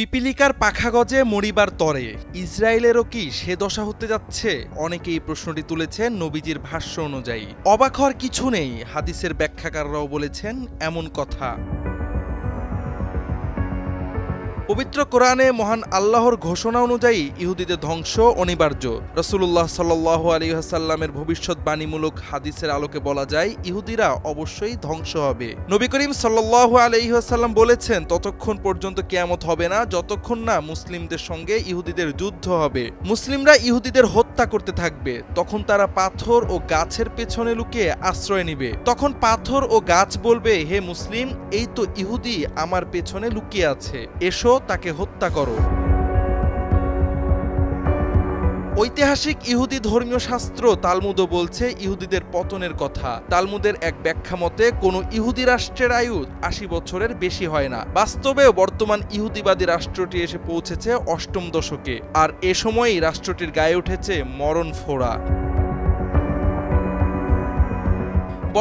পিপিলিকার পাখা গজে মরিবার তরে ইসরায়েলেরও কি সে দশা হতে যাচ্ছে? অনেকেই প্রশ্নটি তুলেছেন নবীজির ভাষ্য অনুযায়ী। অবাক হওয়ার কিছু নেই, হাদিসের ব্যাখ্যাকাররাও বলেছেন এমন কথা। পবিত্র কোরআনে মহান আল্লাহর ঘোষণা অনুযায়ী ইহুদিদের ধ্বংস অনিবার্য। রাসূলুল্লাহ সাল্লাল্লাহু আলাইহি ওয়াসাল্লামের ভবিষ্যৎবাণীমূলক হাদিসের আলোকে বলা যায় ইহুদিরা অবশ্যই ধ্বংস হবে। নবী করিম সাল্লাল্লাহু আলাইহি ওয়াসাল্লাম বলেছেন, ততক্ষণ পর্যন্ত কিয়ামত হবে না যতক্ষণ না মুসলিমদের সঙ্গে ইহুদিদের যুদ্ধ হবে। মুসলিমরা ইহুদিদের হত্যা করতে থাকবে। তখন তারা পাথর ও গাছের পেছনে লুকিয়ে আশ্রয় নিবে। তখন পাথর ও গাছ বলবে, হে মুসলিম, এই তো ইহুদি আমার পেছনে লুকিয়ে আছে, এসো তাকে হত্যা করো। ঐতিহাসিক ইহুদি ধর্মীয় শাস্ত্র তালমুদও বলছে ইহুদিদের পতনের কথা। তালমুদের এক ব্যাখ্যা মতে কোনো ইহুদি রাষ্ট্রের আয়ু ৮০ বছরের বেশি হয় না। বাস্তবেও বর্তমান ইহুদিবাদী রাষ্ট্রটি এসে পৌঁছেছে অষ্টম দশকে, আর এ সময়ই রাষ্ট্রটির গায়ে উঠেছে মরণ ফোড়া।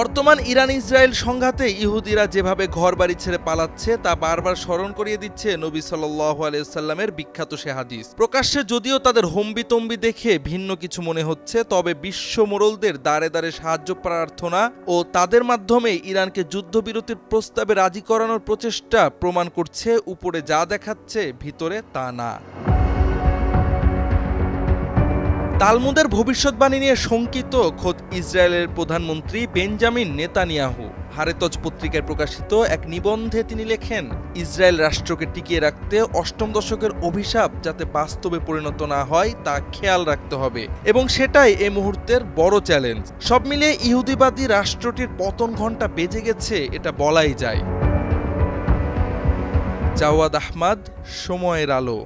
বর্তমান ইরান ইসরায়েল সংঘাতে ইহুদিরা যেভাবে ঘরবাড়ি ছেড়ে পালাচ্ছে তা বারবার স্মরণ করিয়ে দিচ্ছে নবী সাল্লাল্লাহু আলাইহি ওয়াসাল্লামের বিখ্যাত সে হাদিস। প্রকাশ্যে যদিও তাদের হম্বিতম্বি দেখে ভিন্ন কিছু মনে হচ্ছে, তবে বিশ্ব মোড়লদের দ্বারে দ্বারে সাহায্য প্রার্থনা ও তাদের মাধ্যমে ইরানকে যুদ্ধবিরতির প্রস্তাবে রাজি করানোর প্রচেষ্টা প্রমাণ করছে উপরে যা দেখাচ্ছে ভিতরে তা না। তালমুদের ভবিষ্যৎবাণী নিয়ে শঙ্কিত খোদ ইসরায়েলের প্রধানমন্ত্রী বেঞ্জামিন নেতানিয়াহু। হারেতজ পত্রিকায় প্রকাশিত এক নিবন্ধে তিনি লেখেন, ইসরায়েল রাষ্ট্রকে টিকিয়ে রাখতে অষ্টম দশকের অভিশাপ যাতে বাস্তবে পরিণত না হয় তা খেয়াল রাখতে হবে, এবং সেটাই এই মুহূর্তের বড় চ্যালেঞ্জ। সব মিলিয়ে ইহুদিবাদী রাষ্ট্রটির পতন ঘণ্টা বেজে গেছে, এটা বলাই যায়। জাওয়াদ আহমদ, সময়ের আলো।